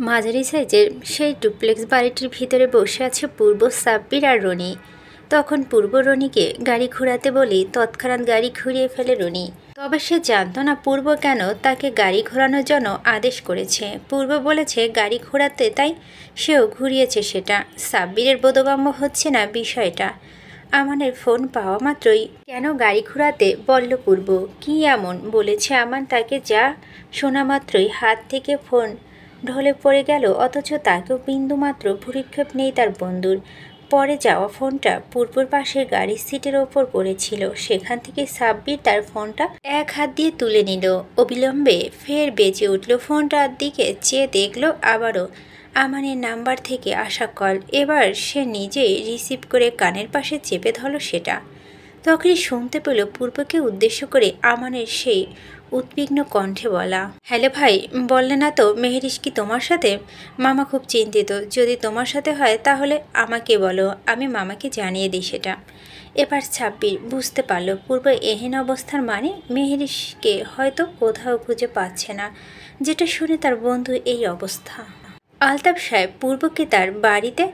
মাঝারি সাইজের সেই ডুপ্লেক্স বাড়িটির ভিতরে বসে আছে পূর্ব, সাব্বির আর রনি। তখন পূর্ব রনিকে গাড়ি ঘোরাতে বলে তৎক্ষণাৎ গাড়ি ঘুরিয়ে ফেলে রনি। তবে সে জানত না পূর্ব কেন তাকে গাড়ি ঘোরানোর জন্য আদেশ করেছে। পূর্ব বলেছে গাড়ি ঘোরাতে, তাই সেও ঘুরিয়েছে সেটা। সাব্বিরের বোধগম্য হচ্ছে না বিষয়টা। আমানের ফোন পাওয়া মাত্রই কেন গাড়ি ঘোরাতে বলল পূর্ব? কি এমন বলেছে আমান তাকে যা শোনা মাত্রই হাত থেকে ফোন ঢলে পড়ে গেল, অথচ তাকেও বিন্দুমাত্র ভ্রূক্ষেপ নেই তার বন্ধুর। পরে যাওয়া ফোনটা পূর্বর পাশের গাড়ির সিটের ওপর পড়েছিল। সেখান থেকে সাব্বির তার ফোনটা এক হাত দিয়ে তুলে নিল। অবিলম্বে ফের বেজে উঠল। ফোনটার দিকে চেয়ে দেখল আবারও আমানের নাম্বার থেকে আসা কল। এবার সে নিজেই রিসিভ করে কানের পাশে চেপে ধরল সেটা। তখনই শুনতে পেল পূর্বকে উদ্দেশ্য করে আমানের সেই উদ্বিগ্ন কণ্ঠে বলা, হ্যালো ভাই, বললে না তো মেহেরিস কি তোমার সাথে? মামা খুব চিন্তিত। যদি তোমার সাথে হয় তাহলে আমাকে বলো, আমি মামাকে জানিয়ে দিই সেটা। এবার সাব্বির বুঝতে পারল পূর্ব এহেন অবস্থার মানে মেহেরিসকে হয়তো কোথাও খুঁজে পাচ্ছে না, যেটা শুনে তার বন্ধু এই অবস্থা। আলতাফ সাহেব পূর্বকে তার বাড়িতে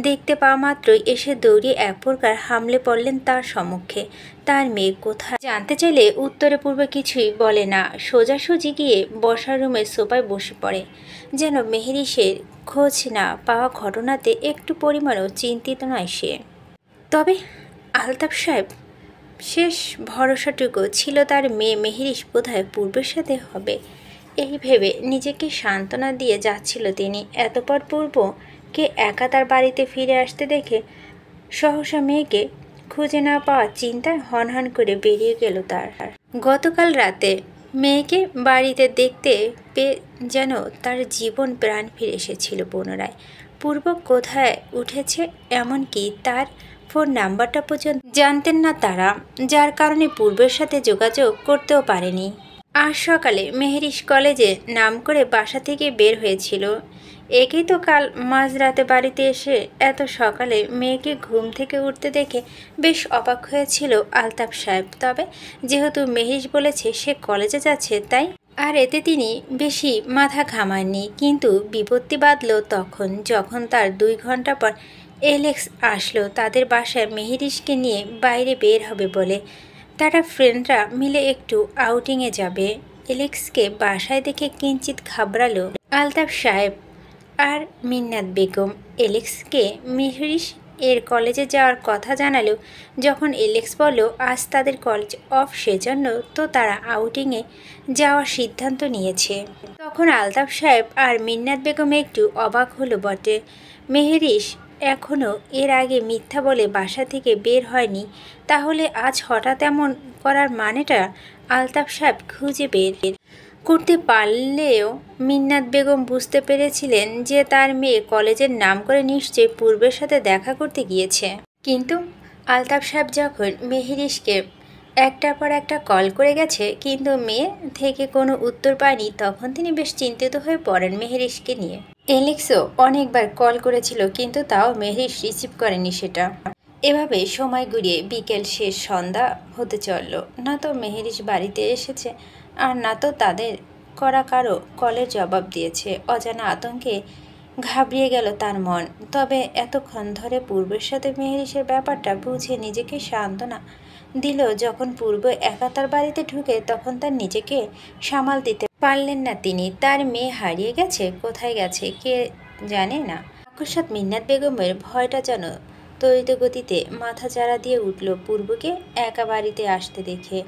দেখতে পাওয়া মাত্রই এসে দৌড়িয়ে এক প্রকার হামলে পড়লেন তার সম্মুখে। তার মেয়ে কোথায় জানতে চাইলে উত্তরে পূর্ব কিছুই বলে না। সোজাসুজি গিয়ে বসার রুমের সোফায় বসে পড়ে, যেন মেহেরিসের খোঁজ না পাওয়া ঘটনাতে একটু পরিমাণও চিন্তিত নয় সে। তবে আলতাফ সাহেব শেষ ভরসাটুকু ছিল তার মেয়ে মেহেরিস বোধহয় পূর্বের সাথে হবে, এই ভেবে নিজেকে সান্ত্বনা দিয়ে যাচ্ছিল তিনি। এতপর পূর্বকে একা তার বাড়িতে ফিরে আসতে দেখে সহসা মেয়েকে খুঁজে না পাওয়ার চিন্তায় হনহন করে বেরিয়ে গেল তার। গতকাল রাতে মেয়েকে বাড়িতে দেখতে পেয়ে যেন তার জীবন প্রাণ ফিরে এসেছিল পুনরায়। পূর্ব কোথায় উঠেছে এমনকি তার ফোন নাম্বারটা পর্যন্ত জানতেন না তারা, যার কারণে পূর্বের সাথে যোগাযোগ করতেও পারেনি। আজ সকালে মেহেরিস কলেজে নাম করে বাসা থেকে বের হয়েছিল। একেই তো কাল মাঝরাতে বাড়িতে এসে এত সকালে মেয়েকে ঘুম থেকে উঠতে দেখে বেশ অবাক হয়েছিল আলতাফ সাহেব। তবে যেহেতু মেহেরিস বলেছে সে কলেজে যাচ্ছে, তাই আর এতে তিনি বেশি মাথা ঘামাননি। কিন্তু বিপত্তি বাঁধল তখন, যখন তার 2 ঘন্টা পর এলেক্স আসলো তাদের বাসায় মেহেরিসকে নিয়ে বাইরে বের হবে বলে। তারা ফ্রেন্ডরা মিলে একটু আউটিংয়ে যাবে। এলেক্সকে বাসায় দেখে কিঞ্চিত ঘাবড়ালো আলতাফ সাহেব আর মিন্নাত বেগম। এলেক্সকে মেহেরিস এর কলেজে যাওয়ার কথা জানালো। যখন এলেক্স বলল আজ তাদের কলেজ অফ, সেজন্য তো তারা আউটিংয়ে যাওয়ার সিদ্ধান্ত নিয়েছে, তখন আলতাফ সাহেব আর মিন্নাত বেগম একটু অবাক হলো বটে। মেহেরিস এখনও এর আগে মিথ্যা বলে বাসা থেকে বের হয়নি, তাহলে আজ হঠাৎ এমন করার মানেটা আলতাফ সাহেব খুঁজে বের করতে পারলেও মিন্নাত বেগম বুঝতে পেরেছিলেন যে তার মেয়ে কলেজের নাম করে নিশ্চয়ই পূর্বের সাথে দেখা করতে গিয়েছে। কিন্তু আলতাফ সাহেব যখন মেহেরিসকে একটার পর একটা কল করে গেছে কিন্তু মেয়ে থেকে কোনো উত্তর পায়নি, তখন তিনি বেশ চিন্তিত হয়ে পড়েন মেহেরিসকে নিয়ে। এলেক্সও অনেকবার কল করেছিল কিন্তু তাও মেহেরিস রিসিভ করেনি সেটা। এভাবে সময় ঘুরিয়ে বিকেল শেষ, সন্ধ্যা হতে চলল। না তো মেহেরিস বাড়িতে এসেছে আর না তো তাদের করা কারো কলের জবাব দিয়েছে। অজানা আতঙ্কে ঘাবড়িয়ে গেল তার মন। তবে এতক্ষণ ধরে পূর্বের সাথে মেহেরিসের ব্যাপারটা বুঝে নিজেকে সান্ত্বনা দিল। যখন পূর্ব একা তার বাড়িতে ঢুকে তখন তার নিজেকে সামাল দিতে পারলেন না তিনি। তার মেয়ে হারিয়ে গেছে, কোথায় গেছে কে জানে না। আকস্মাৎ মিন্নাত বেগমের ভয়টা যেন তড়িৎ গতিতে মাথা চাড়া দিয়ে উঠল পূর্বকে একা বাড়িতে আসতে দেখে।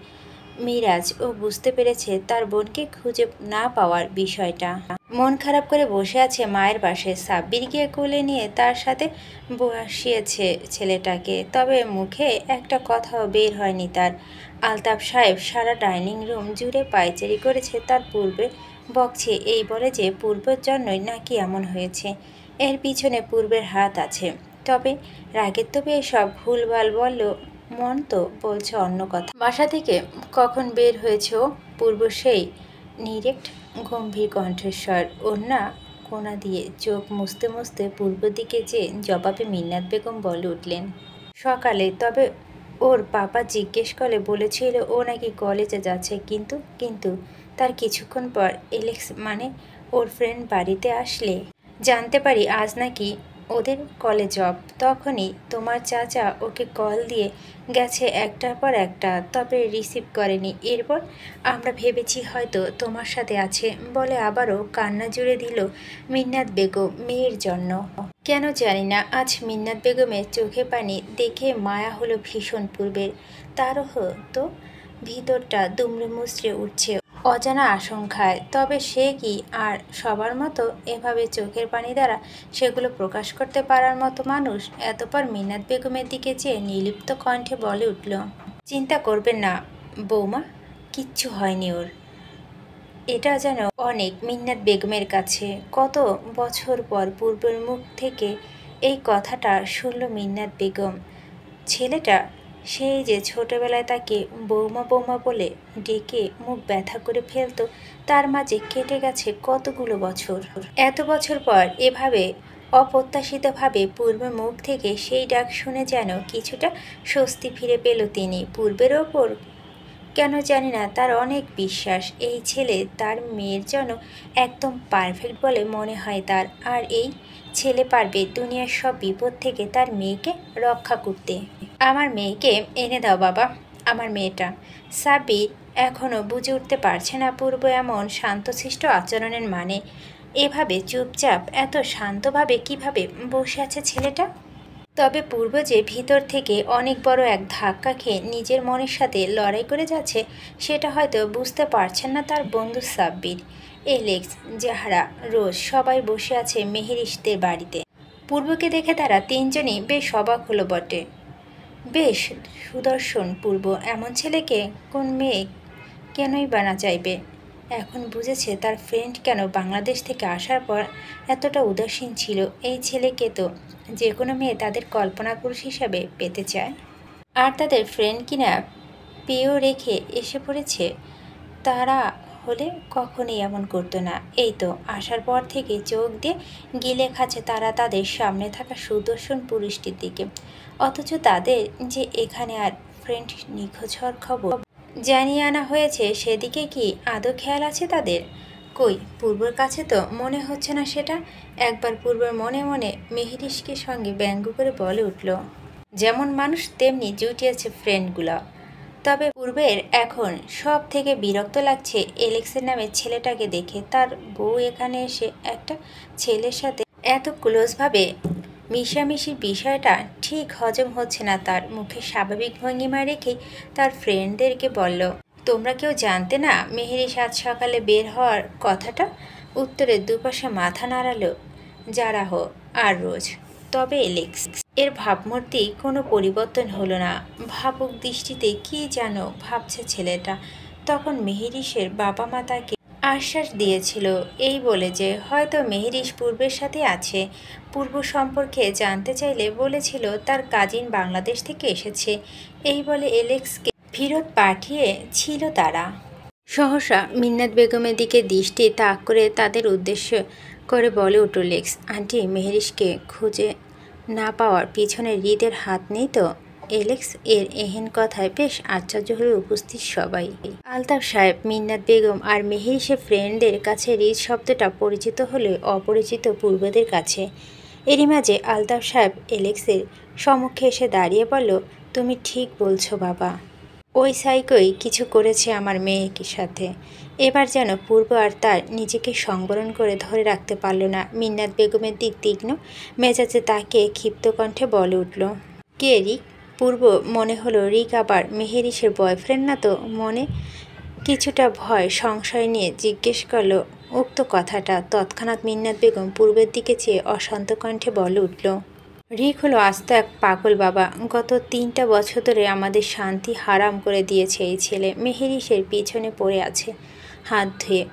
মিরাজ ও বুঝতে পেরেছে তার বোনকে খুঁজে না পাওয়ার বিষয়টা। মন খারাপ করে বসে আছে মায়ের পাশে। সাব্বির গিয়ে কোলে নিয়ে তার সাথে বসিয়েছে ছেলেটাকে, তবে মুখে একটা কথাও বের হয়নি তার। আলতাফ সাহেব সারা ডাইনিং রুম জুড়ে পায়চারি করেছে তার পূর্বে বকছে, এই বলে যে পূর্বের জন্যই নাকি এমন হয়েছে। এর পিছনে পূর্বের হাত আছে। তবে রাগের তোপে এসব ভুলভাল বলল, মন তো বলছে অন্য কথা। বাসা থেকে কখন বের হয়েছে ও? পূর্ব সেই নিরেক্ট গম্ভীর কণ্ঠস্বর। ওড়না কোনা দিয়ে চোখ মুছতে মুছতে পূর্ব দিকে যে জবাবে মিন্নাত বেগম বলে উঠলেন, সকালে। তবে ওর পাপা জিজ্ঞেস করে বলেছিল ও নাকি কলেজে যাচ্ছে। কিন্তু তার কিছুক্ষণ পর এলেক্স মানে ওর ফ্রেন্ড বাড়িতে আসলে জানতে পারি আজ নাকি ওদের কলেজ অফ। তখনই তোমার চাচা ওকে কল দিয়ে গেছে একটার পর একটা, তবে রিসিভ করেনি। এরপর আমরা ভেবেছি হয়তো তোমার সাথে আছে বলে আবারও কান্না জুড়ে দিল মিন্নাত বেগম মেয়ের জন্য। কেন জানি না আজ মিন্নাত বেগমের চোখে পানি দেখে মায়া হলো ভীষণ পূর্বের। তারও তো ভিতরটা দুমড়ে মুচড়ে উঠছে অজানা আশঙ্কায়। তবে সে কি আর সবার মতো এভাবে চোখের পানি দ্বারা সেগুলো প্রকাশ করতে পারার মতো মানুষ? এতপর মিন্নাত বেগমের দিকে চেয়ে নির্লিপ্ত কণ্ঠে বলে উঠল, চিন্তা করবেন না বৌমা, কিচ্ছু হয়নি ওর। এটা যেন অনেক মিন্নাত বেগমের কাছে। কত বছর পর পূর্বের মুখ থেকে এই কথাটা শুনল মিন্নাত বেগম। ছেলেটা সেই যে ছোটবেলায় তাকে বৌমা বৌমা বলে ডেকে মুখ ব্যথা করে ফেলতো, তার মাঝে কেটে গেছে কতগুলো বছর। এত বছর পর এভাবে অপ্রত্যাশিতভাবে পূর্বের মুখ থেকে সেই ডাক শুনে যেন কিছুটা স্বস্তি ফিরে পেল তিনি। পূর্বের ওপর কেন জানি না তার অনেক বিশ্বাস। এই ছেলে তার মেয়ের জন্য একদম পারফেক্ট বলে মনে হয় তার। আর এই ছেলে পারবে দুনিয়ার সব বিপদ থেকে তার মেয়েকে রক্ষা করতে। আমার মেয়েকে এনে দাও বাবা, আমার মেয়েটা। সাব্বির এখনও বুঝে উঠতে পারছে না পূর্ব এমন শান্তশিষ্ট আচরণের মানে। এভাবে চুপচাপ এত শান্তভাবে কিভাবে বসে আছে ছেলেটা? তবে পূর্ব যে ভিতর থেকে অনেক বড় এক ধাক্কা খেয়ে নিজের মনের সাথে লড়াই করে যাচ্ছে, সেটা হয়তো বুঝতে পারছেন না তার বন্ধু সাব্বির, এলেক্স, জাহরা, রোজ সবাই বসে আছে মেহেরিশদের বাড়িতে। পূর্বকে দেখে তারা তিনজনই বেশ অবাক হলো বটে। বেশ সুদর্শন পূর্ব, এমন ছেলেকে কোন মেয়ে কেনই বা না চাইবে। এখন বুঝেছে তার ফ্রেন্ড কেন বাংলাদেশ থেকে আসার পর এতটা উদাসীন ছিল। এই ছেলেকে তো যে কোনো মেয়ে তাদের কল্পনা পুরুষ হিসাবে পেতে চায়, আর তাদের ফ্রেন্ড কিনা পেয়েও রেখে এসে পড়েছে। তারা হলে কখনোই এমন করতো না। এই তো আসার পর থেকে চোখ দিয়ে গিলে খাচ্ছে তারা তাদের সামনে থাকা সুদর্শন পুরুষটির দিকে। অথচ তাদের যে এখানে আর ফ্রেন্ড নিখোঁজ হওয়ার খবর জানিয়ে আনা হয়েছে, সেদিকে কি আদৌ খেয়াল আছে তাদের? কই, পূর্বর কাছে তো মনে হচ্ছে না সেটা। একবার পূর্বের মনে মনে মেহেরিশকে সঙ্গে ব্যঙ্গ করে বলে উঠল, যেমন মানুষ তেমনি জুটিয়েছে ফ্রেন্ডগুলো। তবে পূর্বের এখন সব থেকে বিরক্ত লাগছে এলেক্সের নামে ছেলেটাকে দেখে। তার বউ এখানে এসে একটা ছেলের সাথে এত ক্লোজভাবে মিশামিশির বিষয়টা ঠিক হজম হচ্ছে না তার। মুখে স্বাভাবিক ভঙ্গিমা রেখেই তার ফ্রেন্ডদেরকে বলল, তোমরা কেউ জানতে না মেহেরিশ আজ সকালে বের হওয়ার কথাটা? উত্তরে দুপাশে মাথা নাড়ালো জারাহ আর রোজ। তবে এলেক্স এর ভাবমূর্তি কোনো পরিবর্তন হলো না। ভাবুক দৃষ্টিতে কি যেন ভাবছে ছেলেটা। তখন মেহেরিশের বাবা মা তাকে আশ্বাস দিয়েছিল এই বলে যে হয়তো মেহেরিশ পূর্বের সাথে আছে। পূর্ব সম্পর্কে জানতে চাইলে বলেছিল তার কাজিন বাংলাদেশ থেকে এসেছে। এই বলে এলেক্সকে ফেরত পাঠিয়েছিল তারা। সহসা মিন্নাত বেগমের দিকে দৃষ্টি তাক করে তাদের উদ্দেশ্য করে বলে উঠল এলেক্স, আন্টি মেহেরিশকে খুঁজে না পাওয়ার পিছনে হৃদের হাত নেই তো? এলেক্স এর এহেন কথায় বেশ আশ্চর্য হয়ে উপস্থিত সবাই। আলতাফ সাহেব, মিন্নাত বেগম আর মেহেরিশের ফ্রেন্ডদের কাছে হৃদ শব্দটা পরিচিত হলে অপরিচিত পূর্বদের কাছে। এরই মাঝে আলতাফ সাহেব এলেক্সের সম্মুখে এসে দাঁড়িয়ে বলল, তুমি ঠিক বলছো বাবা, ওই সাইকোই কিছু করেছে আমার মেয়েকে সাথে। এবার যেন পূর্ব আর তার নিজেকে সংবরণ করে ধরে রাখতে পারল না। মিন্নাত বেগমের দিক তীক্ষ্ণ মেজাজে তাকে ক্ষিপ্ত কণ্ঠে বলে উঠল, কে রিক? পূর্ব মনে হলো রিক আবার মেহেরিশের বয়ফ্রেন্ড না তো। মনে কিছুটা ভয় সংশয় নিয়ে জিজ্ঞেস করল উক্ত কথাটা। তৎক্ষণাৎ মিন্নাত বেগম পূর্বের দিকে চেয়ে অশান্ত কণ্ঠে বলে উঠল, রিক হলো আস্ত এক পাগল বাবা। গত 3টা বছর ধরে আমাদের শান্তি হারাম করে দিয়েছে এই ছেলে। মেহেরিশের পিছনে পড়ে আছে হাত ধুয়ে,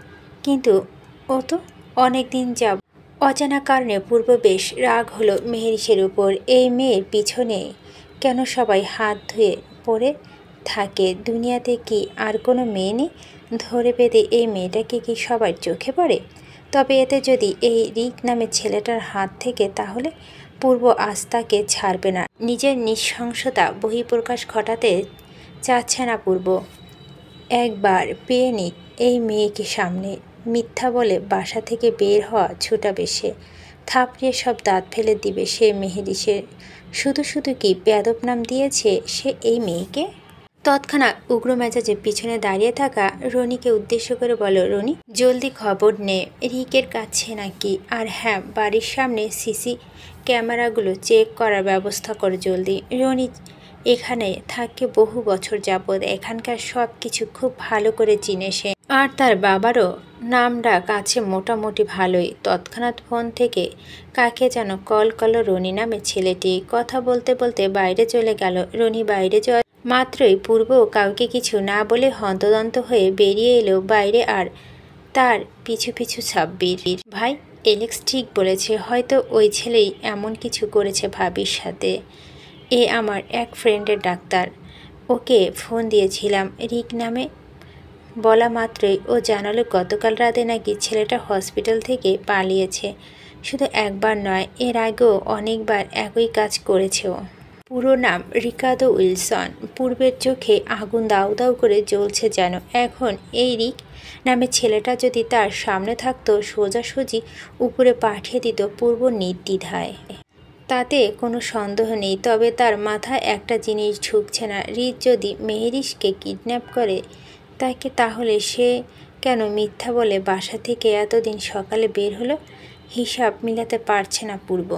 কিন্তু ও তো অনেক দিন যাব। অজানা কারণে পূর্ব বেশ রাগ হলো মেহেরিশের উপর। এই মেয়ের পিছনে কেন সবাই হাত ধুয়ে পড়ে থাকে? দুনিয়াতে কি আর কোনো মেয়ে নেই? ধরে বেঁধে এই মেয়েটাকে কি সবার চোখে পড়ে? তবে এতে যদি এই রিক নামের ছেলেটার হাত থেকে, তাহলে পূর্ব আজ তাকে ছাড়বে না। নিজের নৃশংসতা বহিঃপ্রকাশ ঘটাতে চাচ্ছে না পূর্ব। একবার পেয়ে নিক এই মেয়েকে সামনে। মিথ্যা বলে বাসা থেকে বের হওয়া ছুটাবে সে। থাপড়িয়ে সব দাঁত ফেলে দিবে সে মেহেরিসের। শুধু শুধু কি বেয়াদব নাম দিয়েছে সে এই মেয়েকে। তৎক্ষণাৎ উগ্র মেজাজে পিছনে দাঁড়িয়ে থাকা রনিকে উদ্দেশ্য করে বলো, রনি জলদি খবর নে রিকের কাছে নাকি, আর হ্যাঁ বাড়ির সামনে সিসি ক্যামেরাগুলো চেক করার ব্যবস্থা কর জলদি। রনি এখানে থাকে বহু বছর যাবৎ, এখানকার সব কিছু খুব ভালো করে চিনে সে, আর তার বাবারও নামডাক আছে মোটামুটি ভালোই। তৎক্ষণাৎ ফোন থেকে কাকে যেন কল করলো রনি নামে ছেলেটি। কথা বলতে বলতে বাইরে চলে গেল। রনি বাইরে যাওয়া মাত্রই পূর্ব কাউকে কিছু না বলে হন্তদন্ত হয়ে বেরিয়ে এলো বাইরে, আর তার পিছু পিছু সাব্বির। ভাই এলেক্স ঠিক বলেছে, হয়তো ওই ছেলেই এমন কিছু করেছে ভাবির সাথে। এ আমার এক ফ্রেন্ডের ডাক্তার, ওকে ফোন দিয়েছিলাম রিক নামে। বলা মাত্রই ও জানালো গতকাল রাতে নাকি ছেলেটা হসপিটাল থেকে পালিয়েছে। শুধু একবার নয়, এর আগেও অনেকবার একই কাজ করেছে ও। পুরো নাম রিকার্ডো উইলসন। পূর্বের চোখে আগুন দাউ দাউ করে জ্বলছে যেন। এখন এই রিক নামে ছেলেটা যদি তার সামনে থাকতো সোজাসুজি উপরে পাঠিয়ে দিত পূর্ব নির্দ্বিধায়। তাতে কোনো সন্দেহ নেই, তবে তার মাথায় একটা জিনিস ঢুকছে না। রিক যদি মেহেরিসকে কিডন্যাপ করে তাকে, তাহলে সে কেন মিথ্যা বলে বাসা থেকে এতদিন সকালে বের হলো? হিসাব মিলাতে পারছে না পূর্ব।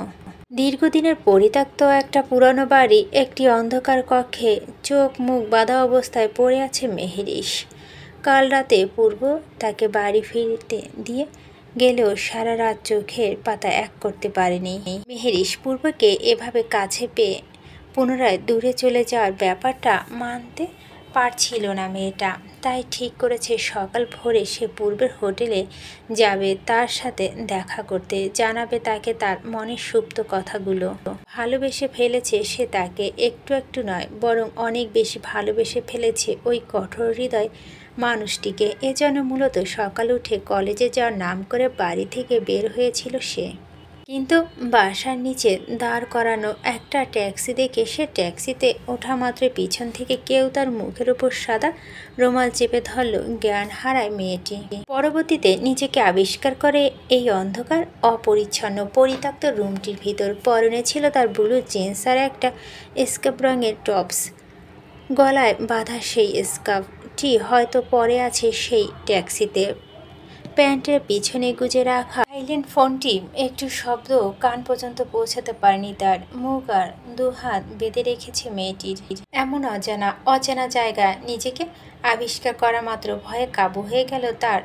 দীর্ঘদিনের পরিত্যক্ত একটা পুরানো বাড়ি, একটি অন্ধকার কক্ষে চোখ মুখ বাঁধা অবস্থায় পড়ে আছে মেহেরিস। কাল রাতে পূর্ব তাকে বাড়ি ফিরতে দিয়ে গেলেও সারা রাত চোখের পাতা এক করতে পারেনি মেহেরিস। পূর্বকে এভাবে কাছে পেয়ে পুনরায় দূরে চলে যাওয়ার ব্যাপারটা মানতে পারছিল না মেয়েটা। তাই ঠিক করেছে সকাল ভোরে সে পূর্বের হোটেলে যাবে, তার সাথে দেখা করতে, জানাবে তাকে তার মনের সুপ্ত কথাগুলো। ভালোবেসে ফেলেছে সে তাকে, একটু একটু নয় বরং অনেক বেশি ভালোবেসে ফেলেছে ওই কঠোর হৃদয় মানুষটিকে। এজন্য মূলত সকাল উঠে কলেজে যাওয়ার নাম করে বাড়ি থেকে বের হয়েছিল সে। কিন্তু বাসার নিচে দাঁড় করানো একটা ট্যাক্সি দেখে সে ট্যাক্সিতে ওঠা মাত্র পিছন থেকে কেউ তার মুখের উপর সাদা রুমাল চেপে ধরল। জ্ঞান হারায় মেয়েটি। পরবর্তীতে নিজেকে আবিষ্কার করে এই অন্ধকার অপরিচ্ছন্ন পরিত্যক্ত রুমটির ভিতর। পরনে ছিল তার ব্লু জিন্স আর একটা স্কার্ফ রঙের টপস। গলায় বাঁধা সেই স্কার্ফটি হয়তো পরে আছে সেই ট্যাক্সিতে। প্যান্টের পিছনে গুজে রাখা সাইলেন্ট ফোনটি একটু শব্দ কান পর্যন্ত পৌঁছাতে পারেনি তার। মুখ আর দুহাত বেঁধে রেখেছে মেয়েটির। এমন অজানা জায়গায় নিজেকে আবিষ্কার করা মাত্র ভয়ে কাবু হয়ে গেল তার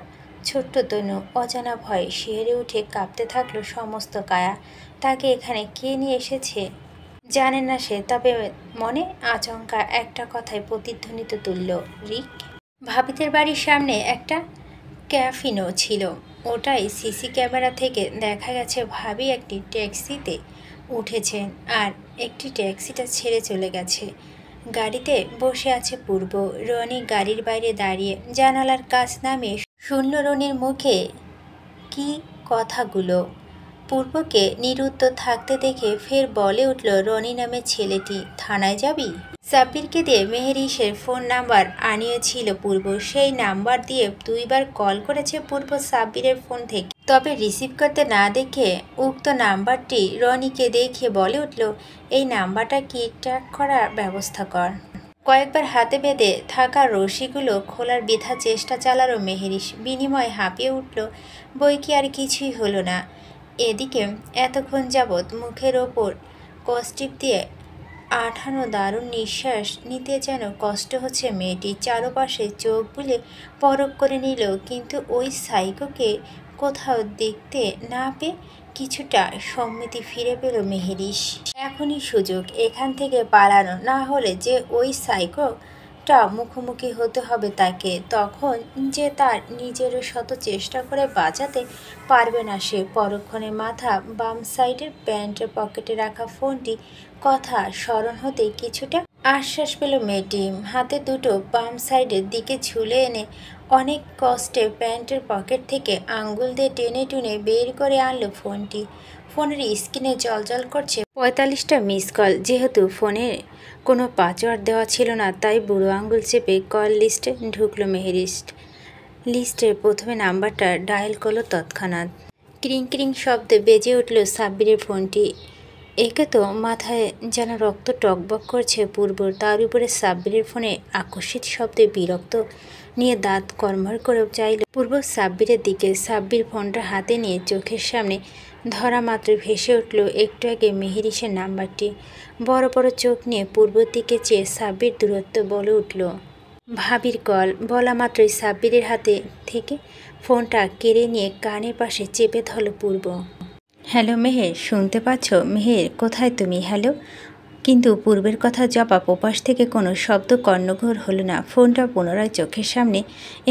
ছোট্ট তনু। অজানা ভয়ে শিহরে উঠে কাঁপতে থাকলো সমস্ত কায়া। তাকে এখানে কে নিয়ে এসেছে জানে না সে, তবে মনে আচমকা একটা কথায় প্রতিধ্বনিত তুলল, রিক। ভাবিদের বাড়ির সামনে একটা ক্যাফিনো ছিল, ওটাই সিসি ক্যামেরা থেকে দেখা গেছে। ভাবি একটি ট্যাক্সিতে উঠেছেন আর একটি ট্যাক্সিটা ছেড়ে চলে গেছে। গাড়িতে বসে আছে পূর্ব। রনি গাড়ির বাইরে দাঁড়িয়ে জানালার কাছ নামিয়ে শুনল রনির মুখে কি কথাগুলো। পূর্বকে নিরুত্তর থাকতে দেখে ফের বলে উঠল রনি নামে ছেলেটি, থানায় যাবি? সাব্বিরকে দিয়ে মেহেরিসের ফোন নাম্বার আনিয়েছিল পূর্ব। সেই নাম্বার দিয়ে 2 বার কল করেছে পূর্ব সাব্বিরের ফোন থেকে, তবে রিসিভ করতে না দেখে উক্ত নাম্বারটি রনিকে দেখে বলে উঠল, এই নাম্বারটা কি ট্র্যাক করার ব্যবস্থা কর। কয়েকবার হাতে বেঁধে থাকা রশিগুলো খোলার বৃথা চেষ্টা চালালো মেহেরিস। বিনিময়ে হাঁপিয়ে উঠল, বই কি আর কিছুই হলো না। এদিকে এতক্ষণ যাবৎ মুখের ওপর কষ্টিপ দিয়ে আঠানো দারুণ নিঃশ্বাস নিতে যেন কষ্ট হচ্ছে মেয়েটি। চারপাশে চোখ বুলে পরখ করে নিল, কিন্তু ওই সাইকোকে কোথাও দেখতে না পেয়ে কিছুটা সম্মতি ফিরে পেল মেহেরিস। এখনই সুযোগ এখান থেকে পালানো, না হলে যে ওই সাইকোটা মুখোমুখি হতে হবে তাকে। তখন যে তার নিজেরও শত চেষ্টা করে বাঁচাতে পারবে না সে। পরক্ষণে মাথা বাম সাইডের প্যান্টের পকেটে রাখা ফোনটি কথা স্মরণ হতেই কিছুটা আশ্বাস পেল মেয়েটি। হাতে দুটো বাম সাইডের দিকে ঝুলে এনে অনেক কষ্টে প্যান্টের পকেট থেকে আঙ্গুল দিয়ে টেনে টুনে বের করে আনলো ফোনটি। ফোনের স্ক্রিনে জলজল করছে 45টা মিস কল। যেহেতু ফোনে কোনো পাসওয়ার্ড দেওয়া ছিল না, তাই বুড়ো আঙ্গুল চেপে কল লিস্টে ঢুকলো মেহেরিস। লিস্টের প্রথমে নাম্বারটা ডায়াল করলো তৎক্ষণাৎ। ক্রিং ক্রিং শব্দে বেজে উঠল সাব্বিরের ফোনটি। একে তো মাথায় যেন রক্ত টকবক করছে পূর্বর, তার উপরে সাব্বিরের ফোনে আকস্মিক শব্দে বিরক্ত নিয়ে দাঁত কর্মর করে চাইল পূর্ব সাব্বিরের দিকে। সাব্বির ফোনটা হাতে নিয়ে চোখের সামনে ধরা মাত্র ভেসে উঠল একটু আগে মেহেরিসের নাম্বারটি। বড় বড় চোখ নিয়ে পূর্বর দিকে চেয়ে সাব্বির দূরত্ব বলে উঠল ভাবির কল। বলা মাত্রই সাব্বিরের হাতে থেকে ফোনটা কেড়ে নিয়ে কানের পাশে চেপে ধরল পূর্ব। হ্যালো মেহের, শুনতে পাচ্ছ? মেহের, কোথায় তুমি? হ্যালো। কিন্তু পূর্বের কথা জবাব ওপাশ থেকে কোনো শব্দ কর্ণঘোর হলো না। ফোনটা পুনরায় চোখের সামনে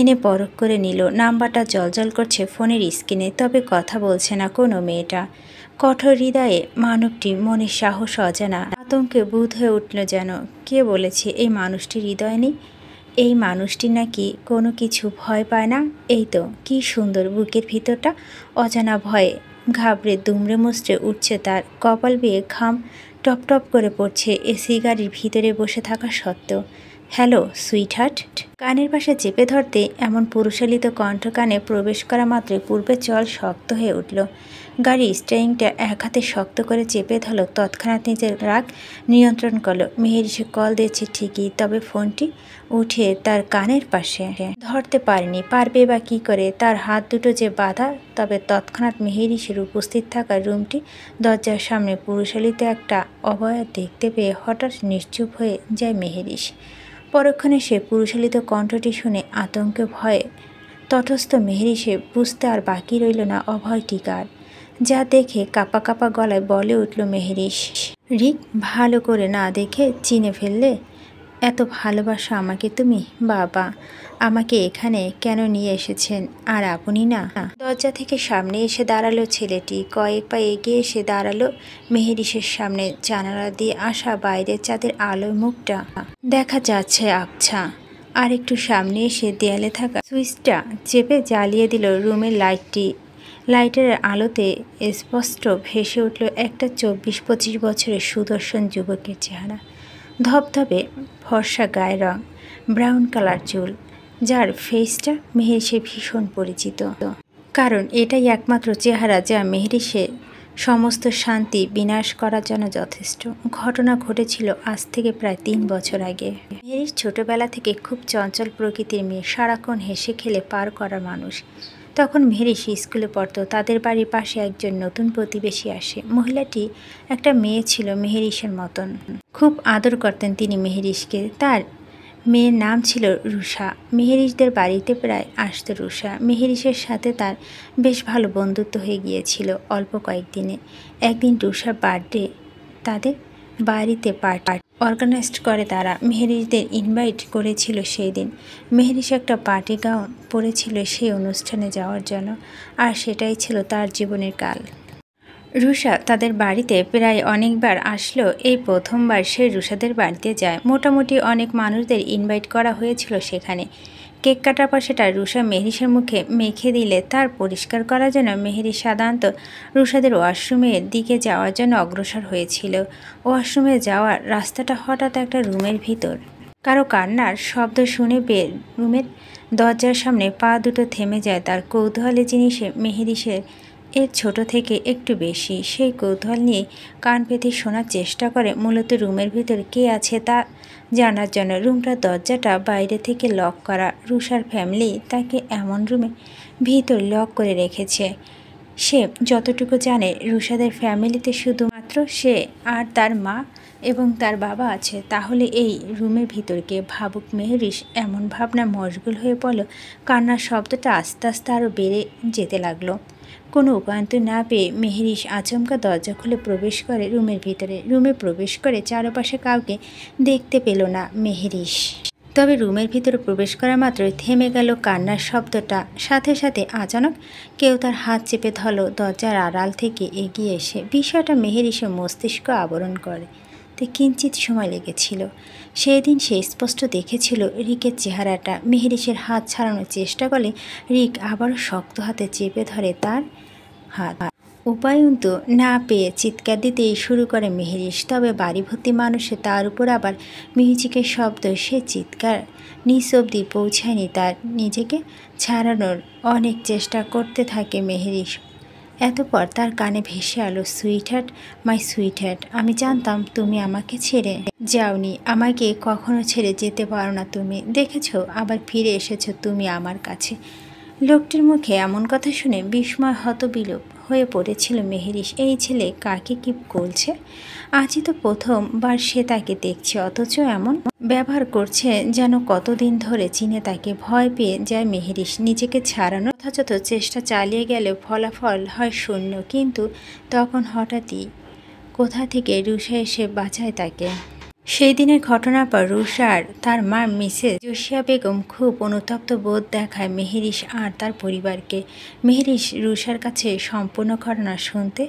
এনে পরখ করে নিল। নাম্বারটা জলজল করছে ফোনের স্ক্রিনে, তবে কথা বলছে না কোনো মেয়েটা। কঠোর হৃদয়ে মানবটি মনের সাহস অজানা। আতঙ্কে বুঁদ হয়ে উঠল যেন। কে বলেছে এই মানুষটির হৃদয় নেই? এই মানুষটি নাকি কোনো কিছু ভয় পায় না? এই তো কি সুন্দর বুকের ভিতরটা অজানা ভয়ে ঘাবড়ে দুমড়ে মুচড়ে উঠছে তার। কপাল বেয়ে ঘাম টপ টপ করে পড়ছে এসি গাড়ির ভিতরে বসে থাকা সত্ত্বেও। Hello sweetheart. কানের পাশে চেপে ধরতে এমন পুরুষালিত কণ্ঠ কানে প্রবেশ করা মাত্রই পূর্বের চল শক্ত হয়ে উঠল। গাড়ি স্টিয়ারিংটা এক হাতে শক্ত করে চেপে ধরল। তৎক্ষণাৎ নিজের রাগ নিয়ন্ত্রণ করলো। মেহেরিসে কল দিয়েছে ঠিকই, তবে ফোনটি উঠে তার কানের পাশে ধরতে পারেনি। পারবে বা কী করে? তার হাত দুটো যে বাঁধা। তবে তৎক্ষণাৎ মেহেরিসের উপস্থিত থাকা রুমটি দরজার সামনে পুরুষালিত একটা অবয়ব দেখতে পেয়ে হঠাৎ নিশ্চুপ হয়ে যায় মেহেরিস। পরক্ষণে সে পুরুষালিত কণ্ঠটি শুনে আতঙ্কে ভয়ে তটস্থ মেহেরিসে বুঝতে আর বাকি রইল না অভয় টিকার। যা দেখে কাপা কাপা গলায় বলে উঠল মেহেরিস, রিক, ভালো করে না দেখে চিনে ফেললে? এত ভালোবাসা আমাকে তুমি? বাবা, আমাকে এখানে কেন নিয়ে এসেছেন? আর আপনি না? দরজা থেকে সামনে এসে দাঁড়ালো ছেলেটি। কয়েক পা এগিয়ে এসে দাঁড়ালো মেহেরিসের সামনে। জানালা দিয়ে আসা বাইরের চাঁদের আলোয় মুখটা দেখা যাচ্ছে আবছা। আর একটু সামনে এসে দেয়ালে থাকা সুইচটা চেপে জ্বালিয়ে দিল রুমের লাইটটি। লাইটের আলোতে স্পষ্ট ভেসে উঠল একটা 24-25 বছরের সুদর্শন যুবকের চেহারা। ধবধবে ফর্সা গায়ের রং, ব্রাউন কালার চুল, যার ফেসটা মেহেরিসে ভীষণ পরিচিত। কারণ এটাই একমাত্র চেহারা যা মেহেরিসে সমস্ত শান্তি বিনাশ করার জন্য যথেষ্ট। ঘটনা ঘটেছিল আজ থেকে প্রায় 3 বছর আগে। মেহেরিস ছোটবেলা থেকে খুব চঞ্চল প্রকৃতির মেয়ে, সারাক্ষণ হেসে খেলে পার করার মানুষ। তখন মেহেরিস স্কুলে পড়তো। তাদের বাড়ির পাশে একজন নতুন প্রতিবেশী আসে। মহিলাটি একটা মেয়ে ছিল মেহেরিসের মতন। খুব আদর করতেন তিনি মেহেরিসকে। তার মেয়ের নাম ছিল রুষা। মেহেরিসদের বাড়িতে প্রায় আসতো রুষা। মেহেরিসের সাথে তার বেশ ভালো বন্ধুত্ব হয়ে গিয়েছিল অল্প কয়েকদিনে। একদিন রুষার বার্থডে, তাদের বাড়িতে পার্টি অর্গানাইজ করে তারা। মেহেরিসদের ইনভাইট করেছিল সেই দিন। মেহেরিস একটা পার্টি গাউন পরেছিল সেই অনুষ্ঠানে যাওয়ার জন্য, আর সেটাই ছিল তার জীবনের কাল। রুষা তাদের বাড়িতে প্রায় অনেকবার আসলো। এই প্রথমবার সে রুষাদের বাড়িতে যায়। মোটামুটি অনেক মানুষদের ইনভাইট করা হয়েছিল সেখানে। কেক কাটার পর সেটা রুষা মেহেরিসের মুখে মেখে দিলে তার পরিষ্কার করার জন্য মেহেরিস সাধারণত রুষাদের ওয়াশরুমের দিকে যাওয়ার জন্য অগ্রসর হয়েছিল। ওয়াশরুমে যাওয়ার রাস্তাটা হঠাৎ একটা রুমের ভিতর কারো কান্নার শব্দ শুনে রুমের দরজার সামনে পা দুটো থেমে যায়। তার কৌতূহলী জিনিসে মেহেরিসের এর ছোট থেকে একটু বেশি। সেই কৌতূহল নিয়ে কান পেতে শোনার চেষ্টা করে, মূলত রুমের ভিতর কে আছে তা জানার জন্য। রুমটার দরজাটা বাইরে থেকে লক করা। রুষার ফ্যামিলি তাকে এমন রুমে ভিতর লক করে রেখেছে। সে যতটুকু জানে রুষাদের ফ্যামিলিতে শুধুমাত্র সে আর তার মা এবং তার বাবা আছে। তাহলে এই রুমের ভিতরকে ভাবুক মেহেরিস এমন ভাবনা মশগুল হয়ে পড়ল। কান্নার শব্দটা আস্তে আস্তে আরও বেড়ে যেতে লাগলো। কোনো উপায়ন্তর না পেয়ে মেহেরিস আচমকা দরজা খুলে প্রবেশ করে রুমের ভিতরে। রুমে প্রবেশ করে চারপাশে কাউকে দেখতে পেল না মেহেরিস। তবে রুমের ভিতরে প্রবেশ করা মাত্রই থেমে গেল কান্নার শব্দটা। সাথে সাথে আচানক কেউ তার হাত চেপে ধরল দরজার আড়াল থেকে এগিয়ে এসে। বিষয়টা মেহেরিসের মস্তিষ্ক আবরণ করে তে কিঞ্চিত সময় লেগেছিল। সেই দিন সে স্পষ্ট দেখেছিল রিকের চেহারাটা। মেহেরিসের হাত ছাড়ানোর চেষ্টা করলে রিক আবারও শক্ত হাতে চেপে ধরে তার হাত। উপায়ন্ত না পেয়ে চিৎকার দিতেই শুরু করে মেহেরিশ। তবে বাড়ি ভর্তি মানুষে তার উপর আবার মিউজিকের শব্দ, সে চিৎকার নিচ অব্দি পৌঁছায়নি তার। নিজেকে ছাড়ানোর অনেক চেষ্টা করতে থাকে মেহেরিশ। এতপর তার কানে ভেসে আলো, sweet heart, my sweet heart, আমি জানতাম তুমি আমাকে ছেড়ে যাওনি, আমাকে কখনো ছেড়ে যেতে পারো না তুমি, দেখেছো আবার ফিরে এসেছো তুমি আমার কাছে। লোকটির মুখে এমন কথা শুনে বিস্ময় হতবিলোপ হয়ে পড়েছিল মেহেরিশ। এই ছেলে কাকে কি বলছে? আজই তো প্রথমবার সে তাকে দেখছে, অথচ এমন ব্যবহার করছে যেন কতদিন ধরে চিনে তাকে। ভয় পেয়ে যায় মেহেরিশ নিজেকে ছাড়ানোর যথাযথ চেষ্টা চালিয়ে গেলে ফলাফল হয় শূন্য। কিন্তু তখন হঠাৎই কোথা থেকে রুষা এসে বাঁচায় তাকে। সেই দিনের ঘটনার পর রুষার তার মা মিসেস জোসিয়া বেগম খুব অনুতপ্ত বোধ দেখায় মেহেরিশ আর তার পরিবারকে। মেহেরিশ রুষার কাছে সম্পূর্ণ ঘটনা শুনতে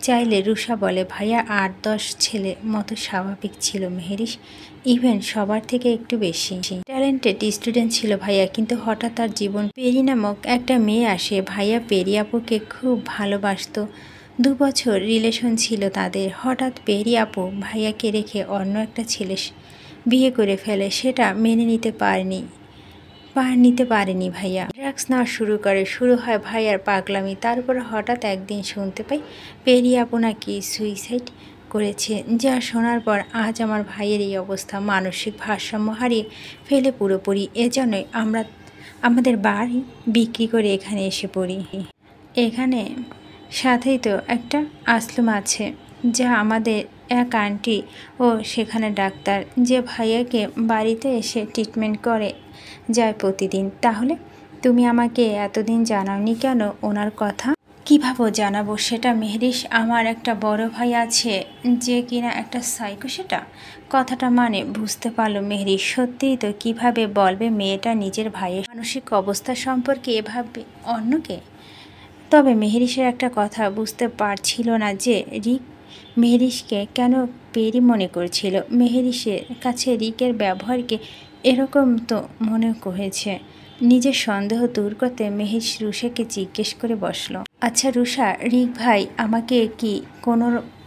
চাইলে রুষা বলে, ভাইয়া 8-10 ছেলে মতো স্বাভাবিক ছিল মেহেরিশ, ইভেন সবার থেকে একটু বেশি ট্যালেন্টেড স্টুডেন্ট ছিল ভাইয়া। কিন্তু হঠাৎ তার জীবন পেরি নামক একটা মেয়ে আসে। ভাইয়া পেরি আপুকে খুব ভালোবাসতো, 2 বছর রিলেশন ছিল তাদের। হঠাৎ পেরি আপু ভাইয়াকে রেখে অন্য একটা ছেলে বিয়ে করে ফেলে। সেটা মেনে নিতে পারেনি ভাইয়া। ড্রাগস নেওয়া শুরু হয় ভাইয়ার পাগলামি। তারপর হঠাৎ একদিন শুনতে পাই পেরি আপু নাকি সুইসাইড করেছে। যা শোনার পর আজ আমার ভাইয়ের এই অবস্থা, মানসিক ভারসাম্য হারিয়ে ফেলে পুরোপুরি। এজন্যই আমরা আমাদের বাড়ি বিক্রি করে এখানে এসে পড়ি। এখানে সাথেই তো একটা আশ্রম আছে, যা আমাদের এক আন্টি ও সেখানে ডাক্তার, যে ভাইয়াকে বাড়িতে এসে ট্রিটমেন্ট করে যায় প্রতিদিন। তাহলে তুমি আমাকে এতদিন জানাওনি কেন ওনার কথা? কীভাবে জানাবো সেটা মেহেরিশ? আমার একটা বড় ভাই আছে যে কিনা একটা সাইকো। সেটা কথাটা মানে বুঝতে পারলো মেহেরিশ। সত্যিই তো, কিভাবে বলবে মেয়েটা নিজের ভাইয়ের মানসিক অবস্থা সম্পর্কে এভাবে অন্যকে? তবে মেহেরিশের একটা কথা বুঝতে পারছিল না যে রিক মেহেরিশকে কেন পেরি মনে করছিল। মেহেরিশের কাছে রিকের ব্যবহারকে এরকম তো মনে হয়েছে। নিজের সন্দেহ দূর করতে মেহেরিশ রুষাকে জিজ্ঞেস করে বসল, আচ্ছা রুষা, রিক ভাই আমাকে কি কোনো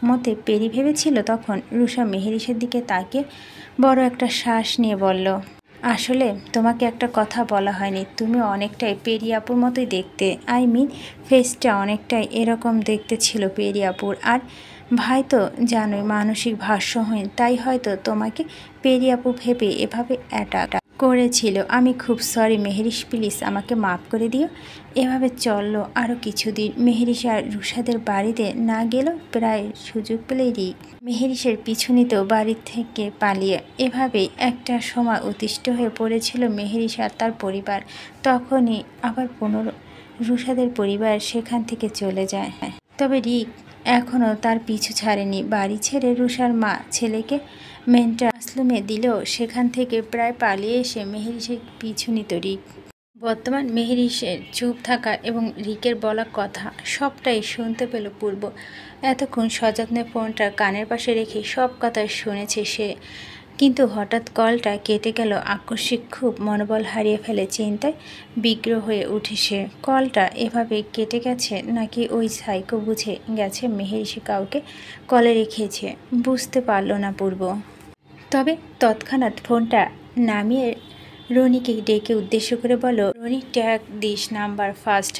মতে পেরি ভেবেছিল? তখন রুষা মেহেরিশের দিকে তাকিয়ে বড় একটা শ্বাস নিয়ে বলল, আসলে তোমাকে একটা কথা বলা হয়নি, তুমি অনেকটাই পেরি আপুর মতোই দেখতে। আই মিন ফেসটা অনেকটাই এরকম দেখতে ছিল পেরি আপুর। আর ভাই তো জানোই মানসিক ভারসাম্যহীন, তাই হয়তো তোমাকে পেরি আপু ভেবে এভাবে অ্যাটাক করেছিল। আমি খুব সরি মেহেরিশ, প্লিজ আমাকে মাফ করে দিও। এভাবে চললো আরও কিছুদিন। মেহেরিশ আর রুষাদের বাড়িতে না গেলেও প্রায় সুযোগ পেলেই রিক মেহেরিশের পিছু নিতেও বাড়ি থেকে পালিয়ে। এভাবেই একটা সময় অতিষ্ঠ হয়ে পড়েছিল মেহেরিশ আর তার পরিবার। তখনই আবার রুষাদের পরিবার সেখান থেকে চলে যায়। তবে রিক এখনও তার পিছু ছাড়েনি। বাড়ি ছেড়ে রুষার মা ছেলেকে মেন্টাল আশ্রমে দিলেও সেখান থেকে প্রায় পালিয়ে এসে মেহেরিশের পিছু নিত রিক। বর্তমান মেহেরিশের চুপ থাকা এবং রিকের বলা কথা সবটাই শুনতে পেল পূর্ব। এতক্ষণ সযত্নে ফোনটা কানের পাশে রেখে সব কথা শুনেছে সে। কিন্তু হঠাৎ কলটা কেটে গেল। আকস্মিক খুব মনোবল হারিয়ে ফেলে, চিন্তায় বিগ্রহ হয়ে উঠে সে। কলটা এভাবে কেটে গেছে নাকি ওই সাইকো বুঝে গেছে মেহেরিশে কাউকে কলে রেখেছে, বুঝতে পারল না পূর্ব। তবে তৎক্ষণাৎ ফোনটা নামিয়ে রনিকে ডেকে উদ্দেশ্য করে বলল, Roni tag this number first.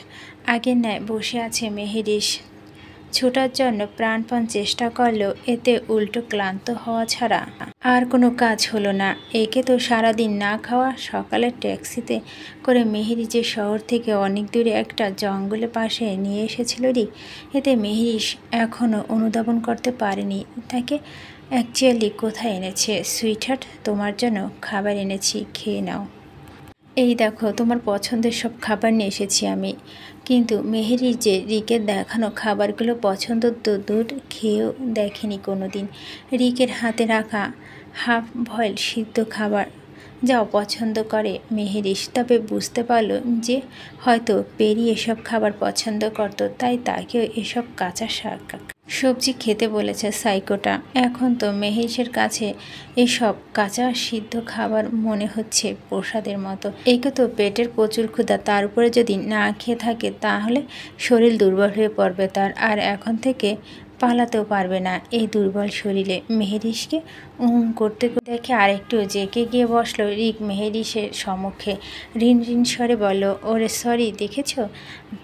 আগের ন্যায় বসে আছে মেহেরিশ। ছোটার জন্য প্রাণপণ চেষ্টা করলেও এতে উল্টো ক্লান্ত হওয়া ছাড়া আর কোনো কাজ হলো না। একে তো সারাদিন না খাওয়া। সকালে ট্যাক্সিতে করে মেহেরিশের শহর থেকে অনেক দূরে একটা জঙ্গলের পাশে নিয়ে এসেছিল রিক। এতে মেহেরিশ এখনও অনুধাবন করতে পারেনি তাকে অ্যাকচুয়ালি কোথায় এনেছে। সুইটহার্ট, তোমার জন্য খাবার এনেছি, খেয়ে নাও। এই দেখো তোমার পছন্দের সব খাবার নিয়ে এসেছি আমি। কিন্তু মেহেরিশ যে রিকের দেখানো খাবারগুলো পছন্দ তো দূর, খেয়েও দেখেনি কোনো দিন। রিকের হাতে রাখা হাফ বয়েল সিদ্ধ খাবার যাও পছন্দ করে মেহেরিশ। তবে বুঝতে পারল যে হয়তো পেরি এসব খাবার পছন্দ করত, তাই তাকেও এসব কাঁচা শাক সবজি খেতে বলেছে সাইকোটা। এখন তো মেহেরিসের কাছে এসব কাঁচা সিদ্ধ খাবার মনে হচ্ছে প্রসাদের মতো। একে তো পেটের প্রচুর ক্ষুধা, তার উপরে যদি না খেয়ে থাকে তাহলে শরীর দুর্বল হয়ে পড়বে তার, আর এখন থেকে পালাতেও পারবে না এই দুর্বল শরীরে। মেহেরিসকে করতে দেখে আরেকটু জেকে গিয়ে বসলো রিক মেহেরিসের সম্মুখে। রিন রিন স্বরে বলল, ওরে সরি, দেখেছ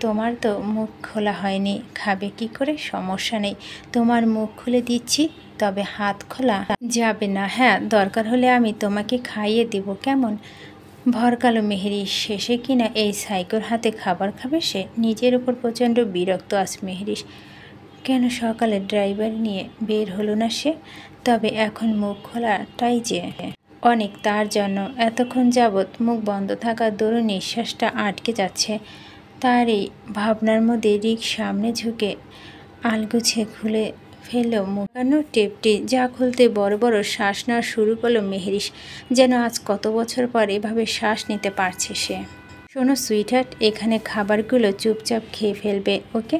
তোমার তো মুখ খোলা হয়নি, খাবে কি করে? সমস্যা নেই, তোমার মুখ খুলে দিচ্ছি, তবে হাত খোলা যাবে না। হ্যাঁ, দরকার হলে আমি তোমাকে খাইয়ে দেব, কেমন? ভরকালো মেহেরিস। শেষে কিনা এই সাইকোর হাতে খাবার খাবে সে। নিজের উপর প্রচণ্ড বিরক্ত আজ মেহেরিস। কেন সকালে ড্রাইভার নিয়ে বের হলো না সে? তবে এখন মুখ খোলাটাই যে অনেক তার জন্য। এতক্ষণ যাবৎ মুখ বন্ধ থাকা দরুন নিঃশ্বাসটা আটকে যাচ্ছে তার। এই ভাবনার মধ্যে রিক সামনে ঝুঁকে আলগোছে খুলে ফেললো মুখানো টেপটি, যা খুলতে বড় বড় শ্বাস নেওয়া শুরু করলো মেহেরিস। যেন আজ কত বছর পর এভাবে শ্বাস নিতে পারছে সে। শোনো সুইটহার্ট, এখানে খাবারগুলো চুপচাপ খেয়ে ফেলবে, ওকে?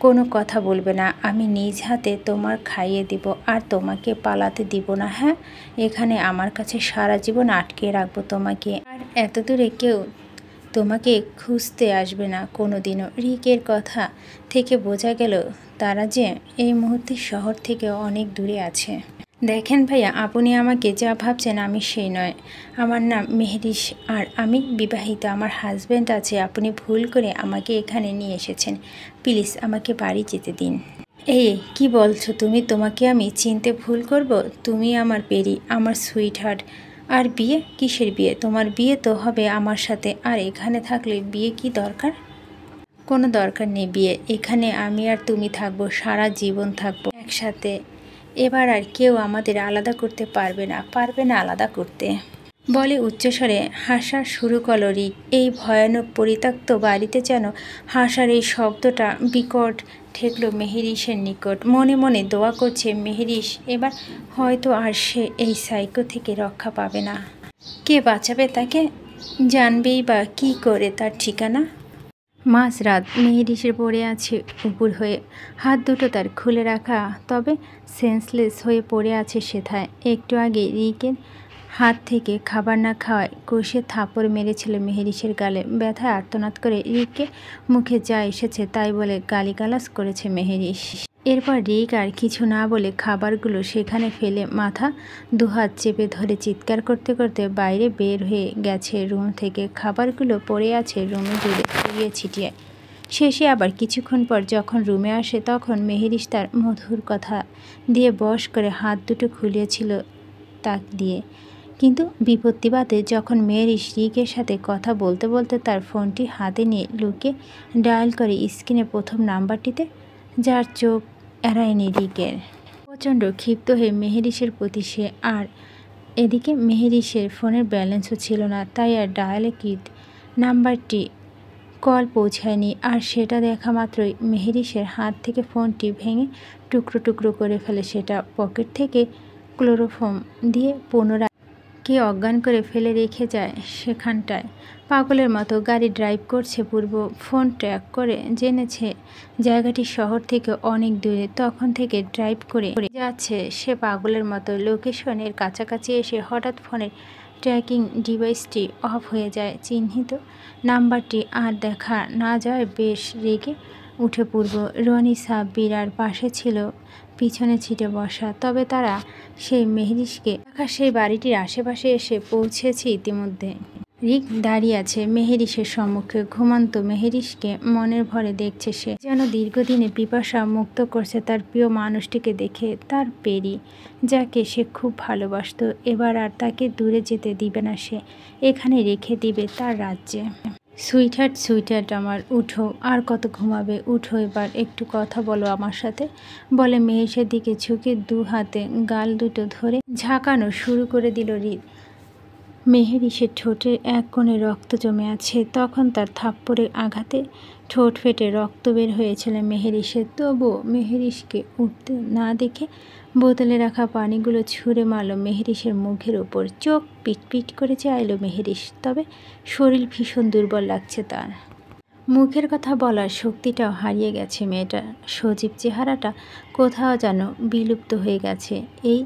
কোনো কথা বলবে না, আমি নিজ হাতে তোমার খাইয়ে দিব, আর তোমাকে পালাতে দিব না। হ্যাঁ, এখানে আমার কাছে সারা জীবন আটকে রাখবো তোমাকে, আর এত দূরে কেউ তোমাকে খুঁজতে আসবে না কোনো দিনও। রিকের কথা থেকে বোঝা গেল তারা যে এই মুহূর্তে শহর থেকে অনেক দূরে আছে। দেখেন ভাইয়া, আপনি আমাকে যা ভাবছেন আমি সেই নয়। আমার নাম মেহেরিস আর আমি বিবাহিত, আমার হাজব্যান্ড আছে। আপনি ভুল করে আমাকে এখানে নিয়ে এসেছেন, প্লিজ আমাকে বাড়ি যেতে দিন। এই কি বলছো তুমি? তোমাকে আমি চিনতে ভুল করব? তুমি আমার পেরি, আমার সুইটহার্ট। আর বিয়ে? কিসের বিয়ে? তোমার বিয়ে তো হবে আমার সাথে, আর এখানে থাকলে বিয়ে কি দরকার? কোনো দরকার নেই বিয়ে। এখানে আমি আর তুমি থাকবো, সারা জীবন থাকবো একসাথে। এবার আর কেউ আমাদের আলাদা করতে পারবে না আলাদা করতে, বলে উচ্চস্বরে হাসা শুরু করলো রিক। এই ভয়ানক পরিত্যক্ত বাড়িতে যেন হাসার এই শব্দটা বিকট ঠেকল মেহেরিসের নিকট। মনে মনে দোয়া করছে মেহেরিস এবার হয়তো আর সে এই সাইকো থেকে রক্ষা পাবে না। কে বাঁচাবে তাকে? জানবেই বা কী করে তার ঠিকানা? মাঝরাত মেহেরিসের পড়ে আছে উপর হয়ে, হাত দুটো তার খুলে রাখা, তবে সেন্সলেস হয়ে পড়ে আছে সেথায়। একটু আগে রিকের হাত থেকে খাবার না খাওয়ায় কষে থাপড় মেরেছিল মেহেরিসের গালে। ব্যথায় আর্তনাদ করে রিককে মুখে যা এসেছে তাই বলে গালিগালাজ করেছে মেহেরিস। এরপর রিক আর কিছু না বলে খাবারগুলো সেখানে ফেলে মাথা দুহাত চেপে ধরে চিৎকার করতে করতে বাইরে বের হয়ে গেছে রুম থেকে। খাবারগুলো পড়ে আছে রুমে জুড়ে ছড়িয়ে ছিটিয়ে। শেষে আবার কিছুক্ষণ পর যখন রুমে আসে তখন মেহেরিস তার মধুর কথা দিয়ে বশ করে হাত দুটো খুলিয়েছিল তাক দিয়ে। কিন্তু বিপত্তিবাদে যখন মেহেরিস রিকের সাথে কথা বলতে বলতে তার ফোনটি হাতে নিয়ে লুকে ডায়াল করে স্ক্রিনে প্রথম নাম্বারটিতে, যার চোখ এড়ায়নি রিকের। প্রচণ্ড ক্ষিপ্ত হয়ে মেহেরিসের প্রতি সে। আর এদিকে মেহেরিসের ফোনের ব্যালেন্সও ছিল না, তাই আর ডায়ালে কিট নাম্বারটি কল পৌঁছায়নি। আর সেটা দেখা মাত্রই মেহেরিসের হাত থেকে ফোনটি ভেঙে টুকরো টুকরো করে ফেলে সেটা। পকেট থেকে ক্লোরোফর্ম দিয়ে পুনরায় কে অজ্ঞান করে ফেলে রেখে যায় সেখানটায়। পাগলের মতো গাড়ি ড্রাইভ করছে পূর্ব। ফোন ট্র্যাক করে জেনেছে জায়গাটি শহর থেকে অনেক দূরে। তখন থেকে ড্রাইভ করে যাচ্ছে সে পাগলের মতো। লোকেশনের কাছাকাছি এসে হঠাৎ ফোনের ট্র্যাকিং ডিভাইসটি অফ হয়ে যায়। চিহ্নিত নাম্বারটি আর দেখা না যায় বেশ রেগে উঠে পূর্ব। রনি সাব্বির আর পাশে ছিল পিছনে ছিটে বসা। তবে তারা সেই মেহেরিসকে দেখা সেই বাড়িটির আশেপাশে এসে পৌঁছেছে ইতিমধ্যে। রিক দাঁড়িয়ে আছে মেহেরিসের সম্মুখে। ঘুমন্ত মেহেরিসকে মনের ভরে দেখছে সে, যেন দীর্ঘদিনে পিপাসা মুক্ত করছে তার প্রিয় মানুষটিকে দেখে। তার পেরি, যাকে সে খুব ভালোবাসত, এবার আর তাকে দূরে যেতে দিবে না সে, এখানে রেখে দিবে তার রাজ্যে। সুইটহার্ট সুইটহার্ট আমার, উঠো, আর কত ঘুমাবে? উঠো, এবার একটু কথা বলো আমার সাথে, বলে মেহেরিসের দিকে ঝুঁকে দু হাতে গাল দুটো ধরে ঝাঁকানো শুরু করে দিল রিক। মেহেরিসের ঠোঁটের এক কোণে রক্ত জমে আছে। তখন তার থাপ্পড়ের আঘাতে ঠোঁট ফেটে রক্ত বের হয়েছিল মেহেরিসের। তবুও মেহেরিসকে উঠতে না দেখে বোতলে রাখা পানিগুলো ছুঁড়ে মারল মেহেরিসের মুখের ওপর। চোখ পিটপিট করে চাইল মেহেরিস, তবে শরীর ভীষণ দুর্বল লাগছে তার। মুখের কথা বলার শক্তিটাও হারিয়ে গেছে মেয়েটার। সজীব চেহারাটা কোথাও যেন বিলুপ্ত হয়ে গেছে। এই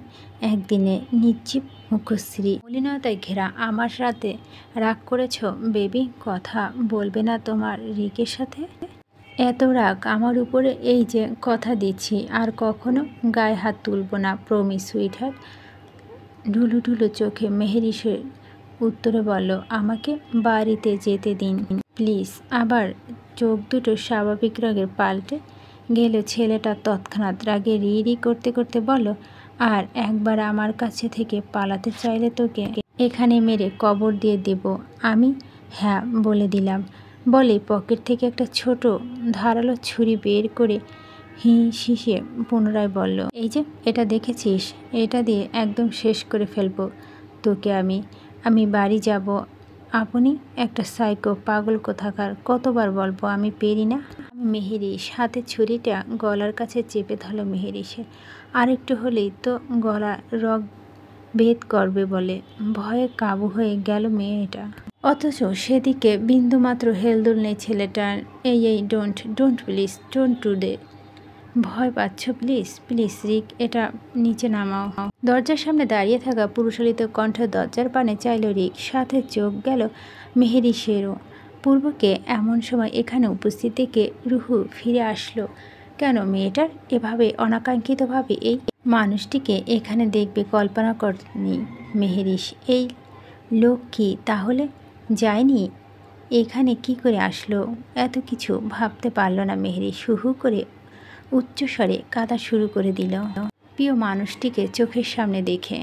একদিনে নির্জীব মুখশ্রী মলিনতায় ঘেরা। আমার সাথে রাগ করেছ বেবি? কথা বলবে না তোমার রিকের সাথে? এত রাগ আমার উপরে? এই যে কথা দিচ্ছি আর কখনো গায়ে হাত তুলব না, প্রমিস সুইটহার্ট। ঢুলু ঢুলু চোখে মেহেরিসের উত্তরে বলল, আমাকে বাড়িতে যেতে দিন প্লিজ। আবার চোখ দুটো স্বাভাবিক রাগের পাল্টে গেল। ছেলেটা তৎক্ষণাৎ রাগে রি রি করতে করতে বলল, আর একবার আমার কাছে থেকে পালাতে চাইলে তোকে এখানে মেরে কবর দিয়ে দেব আমি। হ্যাঁ বলে দিলাম। বলে পকেট থেকে একটা ছোট ধারালো ছুরি বের করে হিসে পুনরায় বলল, এই যে এটা দেখেছিস, এটা দিয়ে একদম শেষ করে ফেলবো তোকে আমি বাড়ি যাব। আপনি একটা সাইকো পাগল কোথাকার। কতবার বলবো আমি পেরি না? মেহেরিস হাতে ছুরিটা গলার কাছে চেপে ধরল মেহেরিসের। আরেকটু হলেই তো গলা রগ ভেদ করবে বলে ভয়ে কাবু হয়ে গেল মেয়েটা। অথচ সেদিকে বিন্দুমাত্র হেলদোল নেই ছেলেটার। এই ডোন্ট প্লিজ, ডোন্ট ডু দে। ভয় পাচ্ছ? প্লিজ প্লিজ রিক, এটা নিচে নামাও। দরজার সামনে দাঁড়িয়ে থাকা পুরুষালিত কণ্ঠ দরজার পানে চাইল রিক। সাথে চোখ গেল মেহেরিসেরও। পূর্বকে এমন সময় এখানে উপস্থিত দেখে রুহু ফিরে আসলো। কেন মেয়েটার এভাবে অনাকাঙ্ক্ষিতভাবে এই মানুষটিকে এখানে দেখবে কল্পনা করেনি মেহেরিস। এই লোক কি তাহলে যায়নি? এখানে কি করে আসলো? এত কিছু ভাবতে পারল না মেহেরিস। হু করে উচ্চস্বরে কাঁদা শুরু করে দিল প্রিয় মানুষটিকে চোখের সামনে দেখে।